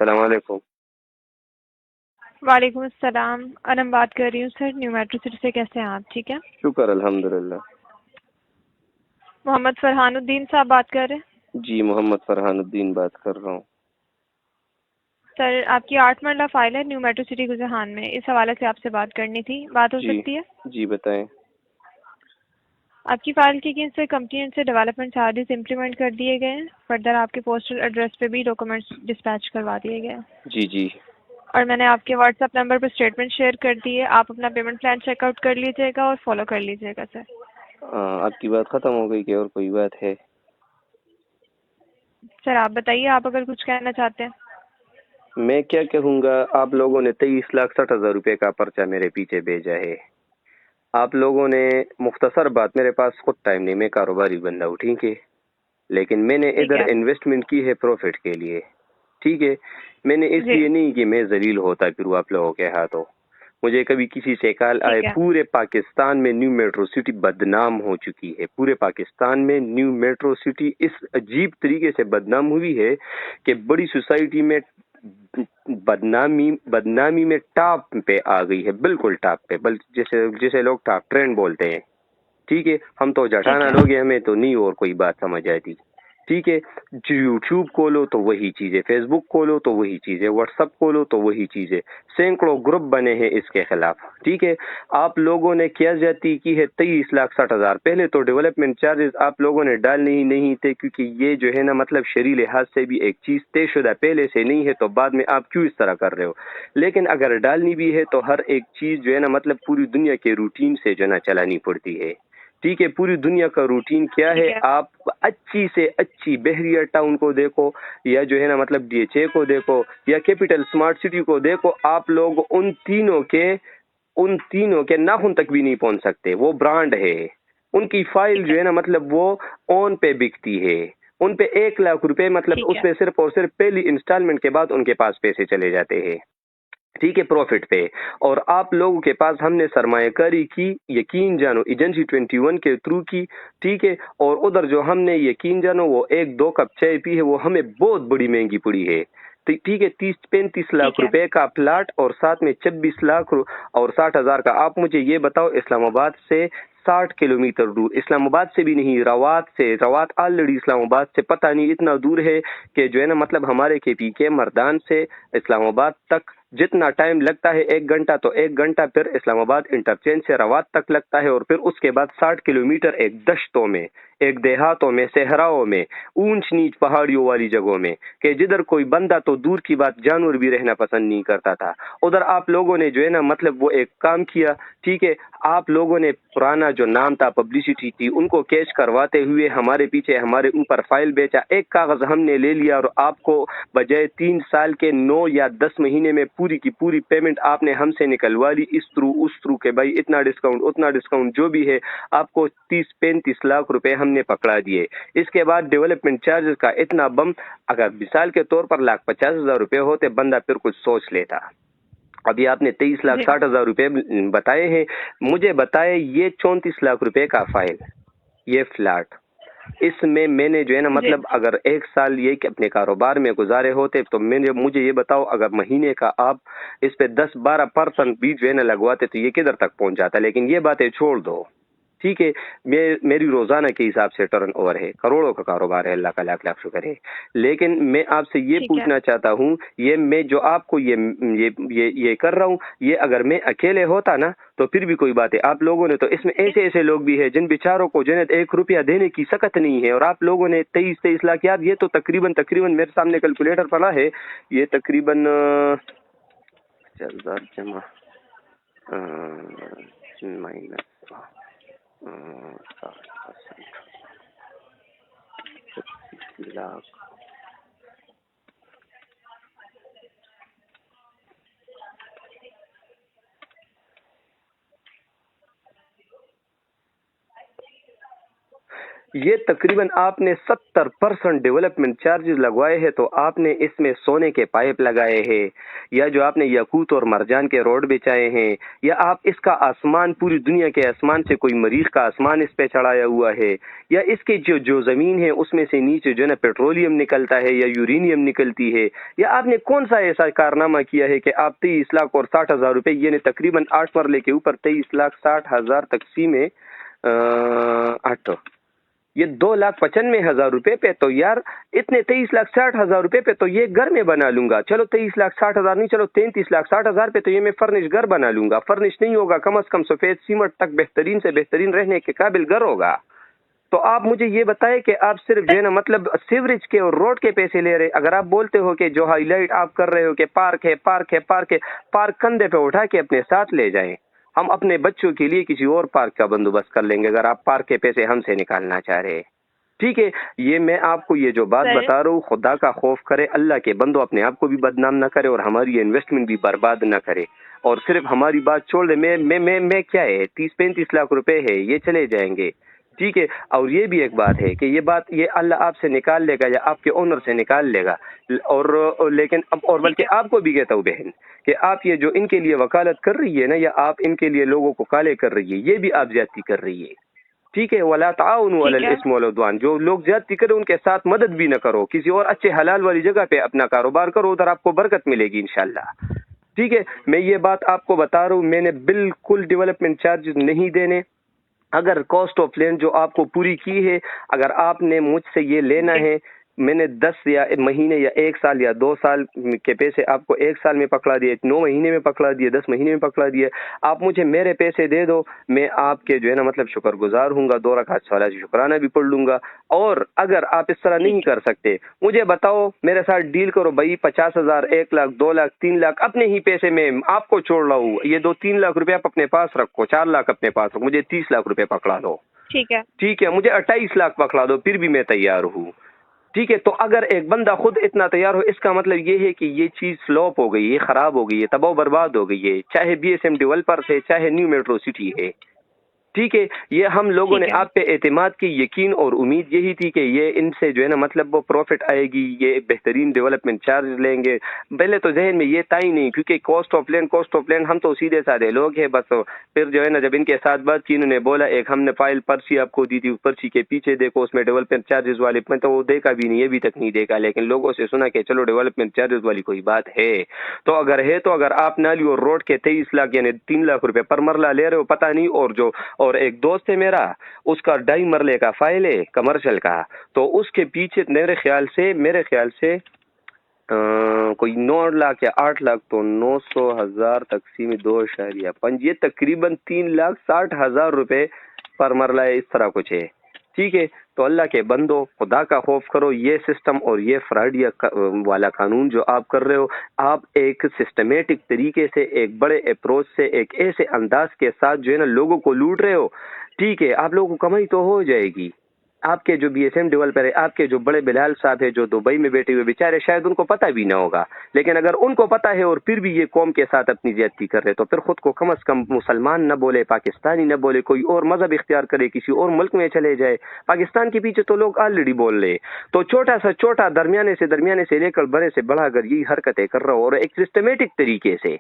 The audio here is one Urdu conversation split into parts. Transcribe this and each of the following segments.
السلام علیکم. وعلیکم السلام، انم بات کر رہی ہوں سر، نیو میٹرو سٹی سے. کیسے ہیں آپ؟ ٹھیک ہے. شکر الحمدللہ. محمد فرحان الدین صاحب بات کر رہے ہیں؟ جی محمد فرحان الدین بات کر رہا ہوں. سر آپ کی 8 مرلہ فائل ہے نیو میٹرو سٹی گجران میں، اس حوالے سے آپ سے بات کرنی تھی. بات ہو جی سکتی ہے؟ جی بتائیں. آپ کی فائل کی کن سے کمپنی سے ڈیولپمنٹ چارجز امپلیمنٹ کر دیے گئے ہیں. فردر آپ کے پوسٹل ایڈریس پہ بھی ڈاکومنٹس ڈسپیچ کروا دیے گئے ہیں. جی جی اور میں نے آپ کے واٹس ایپ نمبر پہ اسٹیٹمنٹ شیئر کر دی ہے. آپ اپنا پیمنٹ پلان چیک آؤٹ کر لیجیے گا اور فالو کر لیجیے گا سر. آپ کی بات ختم ہو گئی کہ اور کوئی بات ہے؟ سر آپ بتائیے، آپ اگر کچھ کہنا چاہتے ہیں. میں کیا کہوں گا، آپ لوگوں نے 23,60,000 روپے کا پرچہ میرے پیچھے بھیجا ہے. آپ لوگوں نے مختصر بات، میرے پاس خود ٹائم نہیں، میں کاروباری بندہ ہوں ٹھیک ہے، لیکن میں نے ٹھیک ادھر ہے انویسٹمنٹ کی ہے پروفٹ کے لیے. ٹھیک ہے، میں نے اس جی. لیے نہیں کہ میں ذلیل ہوتا پھر آپ لوگوں کے ہاتھوں. مجھے کبھی کسی سے کال آئے، ٹھیک ہے پورے پاکستان میں نیو میٹرو سٹی بدنام ہو چکی ہے. پورے پاکستان میں نیو میٹرو سٹی اس عجیب طریقے سے بدنام ہوئی ہے کہ بڑی سوسائٹی میں بدنامی میں ٹاپ پہ آ گئی ہے، بالکل ٹاپ پہ، جیسے لوگ ٹاپ ٹرینڈ بولتے ہیں. ٹھیک ہے، ہم تو ٹھیک جٹانا ہے لوگ ہیں، ہمیں تو نہیں اور کوئی بات سمجھ آتی. ٹھیک ہے، یوٹیوب کھولو تو وہی چیز ہے، فیس بک کھولو تو وہی چیز ہے، واٹس ایپ کھولو تو وہی چیز ہے. سینکڑوں گروپ بنے ہیں اس کے خلاف. ٹھیک ہے، آپ لوگوں نے کیا زیادتی کی ہے. 23,60,000 پہلے تو ڈیولپمنٹ چارجز آپ لوگوں نے ڈالنے ہی نہیں تھے، کیونکہ یہ جو ہے نا مطلب شرعی لحاظ سے بھی ایک چیز طے شدہ پہلے سے نہیں ہے، تو بعد میں آپ کیوں اس طرح کر رہے ہو. لیکن اگر ڈالنی بھی ہے تو ہر ایک چیز جو ہے نا مطلب پوری دنیا کے روٹین سے جو ہے نا چلانی پڑتی ہے. ٹھیک ہے، پوری دنیا کا روٹین کیا ہے، ٹھیک ہے آپ اچھی سے اچھی بحریہ ٹاؤن کو دیکھو، یا جو ہے نا مطلب ڈی ایچ اے کو دیکھو، یا کیپٹل اسمارٹ سٹی کو دیکھو، آپ لوگ ان تینوں کے ناخن تک بھی نہیں پہنچ سکتے. وہ برانڈ ہے، ان کی فائل ٹھیک ہے جو ہے نا مطلب وہ آن پہ بکتی ہے. ان پہ 1,00,000 روپے مطلب ٹھیک اس ہے پہ صرف اور صرف پہلی انسٹالمنٹ کے بعد ان کے پاس پیسے چلے جاتے ہیں. ٹھیک ہے، پروفٹ پہ. اور آپ لوگوں کے پاس ہم نے سرمایہ کاری کی، یقین جانو ایجنسی 21 کے تھرو کی. ٹھیک ہے، اور ادھر جو ہم نے یقین جانو وہ 1-2 کپ چائے پی ہے، وہ ہمیں بہت بڑی مہنگی پڑی ہے. ٹھیک ہے، 30-35 لاکھ ٹھیک ہے روپے کا پلاٹ اور ساتھ میں 26 لاکھ اور 60,000 کا. آپ مجھے یہ بتاؤ، اسلام آباد سے 60 کلومیٹر دور، اسلام آباد سے بھی نہیں، روات آلریڈی اسلام آباد سے پتہ نہیں اتنا دور ہے کہ جو ہے نا مطلب ہمارے کے پی کے مردان سے اسلام آباد تک جتنا ٹائم لگتا ہے 1 گھنٹہ، تو 1 گھنٹہ پھر اسلام آباد انٹرچینج سے روات تک لگتا ہے، اور پھر اس کے بعد 60 کلومیٹر ایک دشتوں میں، ایک دیہاتوں میں، صحراؤں میں، اونچ نیچ پہاڑیوں والی جگہوں میں، کہ جدھر کوئی بندہ تو دور کی بات جانور بھی رہنا پسند نہیں کرتا تھا. ادھر آپ لوگوں نے جو ہے نا مطلب وہ ایک کام کیا. ٹھیک ہے، آپ لوگوں نے پرانا جو نام تھا، پبلسٹی تھی، ان کو کیش کرواتے ہوئے ہمارے پیچھے ہمارے اوپر فائل بیچا. ایک کاغذ ہم نے لے لیا اور آپ کو بجائے 3 سال کے 9 یا 10 مہینے میں پوری کی پوری پیمنٹ آپ نے ہم سے نکلوا لی، اس تھرو کہ بھائی اتنا ڈسکاؤنٹ اتنا ڈسکاؤنٹ جو بھی ہے. آپ کو 30-35 لاکھ روپے ہم نے پکڑا دیے. اس کے بعد ڈیولپمنٹ چارجز کا اتنا بم، اگر مثال کے طور پر 1,50,000 روپے ہوتے بندہ پھر کچھ سوچ لیتا. ابھی آپ نے جی 23,60,000 روپے بتائے ہیں. مجھے بتائے یہ 34 لاکھ روپے کا فائل، یہ فلیٹ، اس میں نے جو ہے نا جی مطلب اگر 1 سال یہ کہ اپنے کاروبار میں گزارے ہوتے، تو مجھے یہ بتاؤ، اگر مہینے کا آپ اس پہ 10-12% بھی جو ہے نا لگواتے تو یہ کدھر تک پہنچ جاتا. لیکن یہ باتیں چھوڑ دو. ٹھیک ہے، میری روزانہ کے حساب سے ٹرن اوور ہے، کروڑوں کا کاروبار ہے، اللہ کا لاکھ لاکھ شکر ہے. لیکن میں آپ سے یہ ٹھیک ہے پوچھنا چاہتا ہوں، یہ میں جو آپ کو یہ کر رہا ہوں، یہ اگر میں اکیلے ہوتا نا تو پھر بھی کوئی بات ہے. آپ لوگوں نے تو اس میں ایسے لوگ بھی ہیں جن بیچاروں کو جو ہے 1 روپیہ دینے کی سکت نہیں ہے، اور آپ لوگوں نے 23 لاکھ یاد، یہ تو تقریباً میرے سامنے کیلکولیٹر پڑا ہے، یہ تقریباً 50,000 جمع مائنس 60 لاکھ. یہ تقریباً آپ نے 70% ڈیولپمنٹ چارجز لگوائے ہیں، تو آپ نے اس میں سونے کے پائپ لگائے ہیں، یا جو آپ نے یاقوت اور مرجان کے روڈ بچائے ہیں، یا آپ اس کا آسمان پوری دنیا کے آسمان سے کوئی مریخ کا آسمان اس پہ چڑھایا ہوا ہے، یا اس کی جو زمین ہے اس میں سے نیچے جو ہے نا پیٹرولیم نکلتا ہے یا یورینیم نکلتی ہے، یا آپ نے کون سا ایسا کارنامہ کیا ہے کہ آپ 23 لاکھ اور 60,000 روپے، یعنی تقریباً 8 مرلے کے اوپر 23,60,000 تقسیم 8، یہ 2,95,000 روپے پہ، تو یار اتنے 23,60,000 روپے پہ تو یہ گھر میں بنا لوں گا. چلو 23,60,000 نہیں، چلو 33,60,000 پہ تو یہ میں فرنش گھر بنا لوں گا. فرنش نہیں ہوگا، کم از کم سفید سیمنٹ تک بہترین سے بہترین رہنے کے قابل گھر ہوگا. تو آپ مجھے یہ بتائیں کہ آپ صرف جو ہے نا مطلب سیوریج کے اور روڈ کے پیسے لے رہے. اگر آپ بولتے ہو کہ جو ہائی لائٹ آپ کر رہے ہو کہ پارک ہے، پارک ہے، پارک ہے، پارک کندھے پہ اٹھا کے اپنے ساتھ لے جائیں. ہم اپنے بچوں کے لیے کسی اور پارک کا بندوبست کر لیں گے اگر آپ پارک کے پیسے ہم سے نکالنا چاہ رہے ہیں. ٹھیک ہے، یہ میں آپ کو یہ جو بات بتا رہا ہوں، خدا کا خوف کرے، اللہ کے بندو اپنے آپ کو بھی بدنام نہ کرے اور ہماری انویسٹمنٹ بھی برباد نہ کرے، اور صرف ہماری بات چھوڑ دے. میں کیا ہے 30-35 لاکھ روپے ہے، یہ چلے جائیں گے. ٹھیک ہے، اور یہ بھی ایک بات ہے کہ یہ اللہ آپ سے نکال لے گا یا آپ کے اونر سے نکال لے گا. اور لیکن اب اور بلکہ آپ کو بھی کہتا ہوں بہن کہ آپ یہ جو ان کے لیے وکالت کر رہی ہے نا، یا آپ ان کے لیے لوگوں کو کالے کر رہی ہے، یہ بھی آپ زیادتی کر رہی ہے. ٹھیک ہے، ولا تعاونوا علی الاثم والعدوان، جو لوگ زیادتی کرے ان کے ساتھ مدد بھی نہ کرو. کسی اور اچھے حلال والی جگہ پہ اپنا کاروبار کرو، ادھر آپ کو برکت ملے گی انشاءاللہ. ٹھیک ہے، میں یہ بات آپ کو بتا رہا ہوں، میں نے بالکل ڈیولپمنٹ چارجز نہیں دینے. اگر کاسٹ آف لینڈ جو آپ کو پوری کی ہے، اگر آپ نے مجھ سے یہ لینا ہے، میں نے 10 یا مہینے یا 1 سال یا 2 سال کے پیسے آپ کو 1 سال میں پکڑا دیے، 9 مہینے میں پکڑا دیے، 10 مہینے میں پکڑا دیے. آپ مجھے میرے پیسے دے دو، میں آپ کے جو ہے نا مطلب شکر گزار ہوں گا، 2 رکعت صلاۃ شکرانہ بھی پڑھ لوں گا. اور اگر آپ اس طرح نہیں کر سکتے، مجھے بتاؤ، میرے ساتھ ڈیل کرو بھائی، 50,000، 1 لاکھ، 2 لاکھ، 3 لاکھ اپنے ہی پیسے میں آپ کو چھوڑ رہا ہوں. یہ 2-3 لاکھ روپے آپ اپنے پاس رکھو، 4 لاکھ اپنے پاس رکھو، مجھے 30 لاکھ روپے پکڑا دو. ٹھیک ہے، مجھے 28 لاکھ پکڑا دو، پھر بھی میں تیار ہوں. ٹھیک ہے، تو اگر ایک بندہ خود اتنا تیار ہو، اس کا مطلب یہ ہے کہ یہ چیز فلوپ ہو گئی ہے، خراب ہو گئی ہے، تباہ و برباد ہو گئی ہے، چاہے بی ایس ایم ڈیولپر ہے، چاہے نیو میٹرو سٹی ہے. ٹھیک ہے، یہ ہم لوگوں نے آپ پہ اعتماد کی، یقین اور امید یہی تھی کہ یہ ان سے جو ہے نا مطلب وہ پروفٹ آئے گی، یہ بہترین ڈیولپمنٹ چارج لیں گے. پہلے تو ذہن میں یہ تھا ہی نہیں، کیونکہ کاسٹ آف لینڈ ہم تو سیدھے سادے لوگ ہیں بس. پھر جو ہے نا جب ان کے ساتھ بات کی، انہوں نے بولا ایک ہم نے فائل پرچی آپ کو دی تھی، پرچی کے پیچھے دیکھو اس میں ڈیولپمنٹ چارجز والے، میں تو وہ دیکھا بھی نہیں، ابھی تک نہیں دیکھا، لیکن لوگوں سے سنا کہ چلو ڈیولپمنٹ چارجز والی کوئی بات ہے. تو اگر آپ نالی اور روڈ کے 23 لاکھ یعنی 3 لاکھ روپے پر مرلہ لے رہے ہو، پتہ نہیں. اور ایک دوست ہے میرا، اس کا 2.5 مرلے کا فائل ہے کمرشل کا، تو اس کے پیچھے میرے خیال سے کوئی 9 لاکھ یا 8 لاکھ، تو 900,000 تقسیم 2.5، یہ تقریباً 3,60,000 روپے پر مرلہ ہے، اس طرح کچھ ہے. ٹھیک ہے، تو اللہ کے بندو خدا کا خوف کرو. یہ سسٹم اور یہ فراڈیا والا قانون جو آپ کر رہے ہو، آپ ایک سسٹمیٹک طریقے سے، ایک بڑے اپروچ سے، ایک ایسے انداز کے ساتھ جو ہے نا لوگوں کو لوٹ رہے ہو. ٹھیک ہے، آپ لوگوں کو کمائی تو ہو جائے گی. آپ کے جو بی ایس ایم ڈیولپر ہے، آپ کے جو بڑے بلال صاحب ہے جو دبئی میں بیٹھے ہوئے بیچارے، شاید ان کو پتہ بھی نہ ہوگا، لیکن اگر ان کو پتہ ہے اور پھر بھی یہ قوم کے ساتھ اپنی زیادتی کر رہے، تو پھر خود کو کم از کم مسلمان نہ بولے، پاکستانی نہ بولے، کوئی اور مذہب اختیار کرے، کسی اور ملک میں چلے جائے. پاکستان کے پیچھے تو لوگ آلریڈی بول رہے، تو چھوٹا سے چھوٹا، درمیانے سے لے کر بڑے سے بڑا اگر یہی حرکتیں کر رہا ہو اور ایک سسٹمیٹک طریقے سے،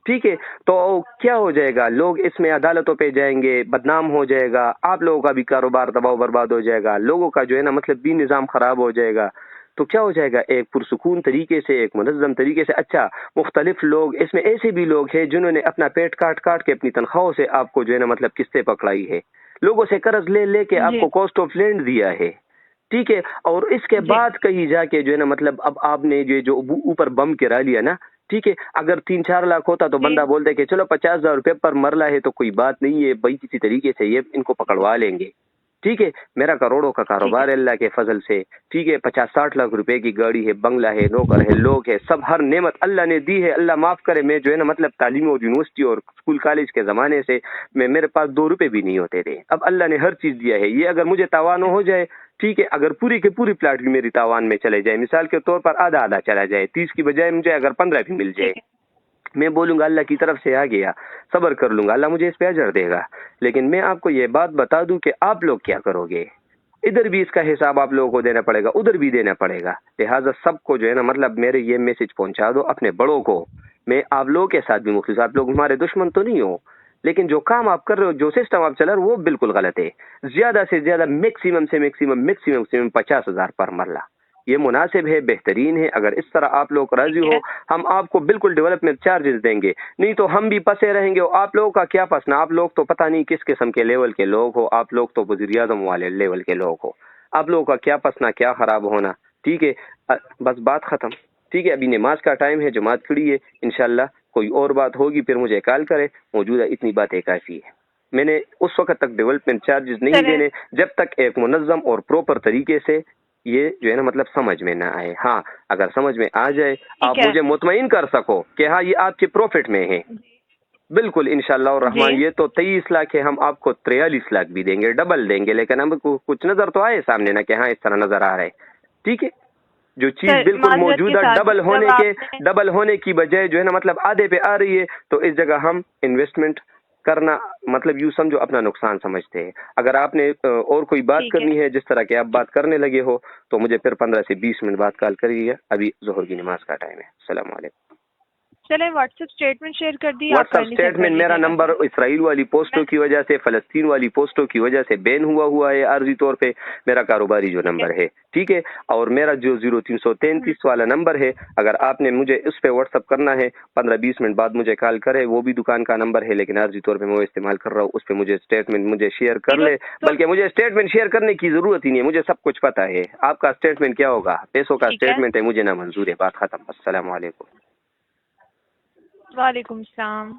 ٹھیک ہے، تو کیا ہو جائے گا؟ لوگ اس میں عدالتوں پہ جائیں گے، بدنام ہو جائے گا، آپ لوگوں کا بھی کاروبار تباہ و برباد ہو جائے گا، لوگوں کا جو ہے نا مطلب بھی نظام خراب ہو جائے گا. تو کیا ہو جائے گا؟ ایک پرسکون طریقے سے، ایک منظم طریقے سے. اچھا، مختلف لوگ اس میں ایسے بھی لوگ ہیں جنہوں نے اپنا پیٹ کاٹ کے اپنی تنخواہوں سے آپ کو جو ہے نا مطلب قسطیں پکڑائی ہے، لوگوں سے قرض لے کے آپ کو کاسٹ آف لینڈ دیا ہے. ٹھیک ہے، اور اس کے بعد کہیں جا کے جو ہے نا مطلب اب آپ نے جو اوپر بم کرا لیا نا. ٹھیک ہے، اگر 3-4 لاکھ ہوتا تو بندہ بولتا ہے کہ چلو 50,000 روپے پر مرلہ ہے تو کوئی بات نہیں ہے بھائی، کسی طریقے سے یہ ان کو پکڑوا لیں گے. ٹھیک ہے، میرا کروڑوں کا کاروبار ہے اللہ کے فضل سے. ٹھیک ہے، 50-60 لاکھ روپے کی گاڑی ہے، بنگلہ ہے، نوکر ہے، لوگ ہے، سب ہر نعمت اللہ نے دی ہے. اللہ معاف کرے، میں جو ہے نا مطلب تعلیم اور یونیورسٹی اور اسکول کالج کے زمانے سے میرے پاس 2 روپے بھی نہیں ہوتے تھے. اب اللہ نے ہر چیز دیا ہے. یہ اگر مجھے تاوان ہو جائے، ٹھیک ہے، اگر پوری کے پوری پلاٹ بھی میری تاوان میں چلے جائے، مثال کے طور پر آدھا چلا جائے، 30 کی بجائے مجھے اگر 15 بھی مل جائے، میں بولوں گا اللہ کی طرف سے آ گیا، صبر کر لوں گا، اللہ مجھے اس پہ اجر دے گا. لیکن میں آپ کو یہ بات بتا دوں کہ آپ لوگ کیا کرو گے. ادھر بھی اس کا حساب آپ لوگوں کو دینا پڑے گا، ادھر بھی دینا پڑے گا. لہٰذا سب کو جو ہے نا مطلب میرے یہ میسج پہنچا دو اپنے بڑوں کو. میں آپ لوگوں کے ساتھ بھی مخلص، آپ لوگ ہمارے دشمن تو نہیں ہو، لیکن جو کام آپ کر رہے ہو، جو سسٹم آپ چلا رہے ہو وہ بالکل غلط ہے. زیادہ سے زیادہ میکسیمم سے میکسیمم 50,000 پر مرلہ یہ مناسب ہے، بہترین ہے. اگر اس طرح آپ لوگ راضی ہو ہم آپ کو بالکل ڈیولپمنٹ چارجز دیں گے، نہیں تو ہم بھی پسے رہیں گے. اور آپ لوگوں کا کیا پسنا، آپ لوگ تو پتہ نہیں کس قسم کے لیول کے لوگ ہو، آپ لوگ تو وزیر اعظم والے لیول کے لوگ ہو. آپ لوگوں کا کیا پسنا، کیا خراب ہونا. ٹھیک ہے بس بات ختم. ٹھیک ہے ابھی نماز کا ٹائم ہے، جماعت کھڑی ہے، انشاءاللہ کوئی اور بات ہوگی پھر مجھے کال کرے. موجودہ اتنی باتیں کافی ہے. میں نے اس وقت تک ڈیولپمنٹ چارجز نہیں دینے جب تک ایک منظم اور پروپر طریقے سے یہ جو ہے نا مطلب سمجھ میں نہ آئے. ہاں اگر سمجھ میں آ جائے آپ مجھے مطمئن کر سکو کہ ہاں یہ آپ کے پروفٹ میں ہے، بالکل انشاءاللہ الرحمن. یہ تو 23 لاکھ ہے، ہم آپ کو 43 لاکھ بھی دیں گے، ڈبل دیں گے. لیکن ہم کو کچھ نظر تو آئے سامنے نا کہ ہاں اس طرح نظر آ رہا ہے. ٹھیک ہے جو چیز بالکل موجودہ ڈبل ہونے کی بجائے جو ہے نا مطلب آدھے پہ آ رہی ہے، تو اس جگہ ہم انویسٹمنٹ کرنا مطلب یوں سمجھو اپنا نقصان سمجھتے ہیں. اگر آپ نے اور کوئی بات کرنی ہے جس طرح کہ آپ بات کرنے لگے ہو تو مجھے پھر 15 سے 20 منٹ بعد کال کریے گا. ابھی ظہر کی نماز کا ٹائم ہے. السلام علیکم. چلے واٹس ایپ اسٹیٹمنٹ شیئر کر دی. واٹس ایپ اسٹیٹمنٹ میرا نمبر اسرائیل والی پوسٹوں کی وجہ سے، فلسطین والی پوسٹوں کی وجہ سے بین ہوا ہے عارضی طور پہ. میرا کاروباری جو نمبر ہے ٹھیک ہے، اور میرا جو 0333 والا نمبر ہے اگر آپ نے مجھے اس پہ واٹس ایپ کرنا ہے 15-20 منٹ بعد مجھے کال کرے. وہ بھی دکان کا نمبر ہے لیکن عارضی طور پہ میں وہ استعمال کر رہا ہوں. اس پہ مجھے اسٹیٹمنٹ مجھے شیئر کر لے، بلکہ مجھے اسٹیٹمنٹ شیئر کرنے کی ضرورت ہی نہیں ہے، مجھے سب کچھ پتا ہے. آپ کا اسٹیٹمنٹ کیا ہوگا، پیسوں کا اسٹیٹمنٹ ہے، مجھے نہ منظور ہے. بات ختم. السلام علیکم. وعلیکم السلام.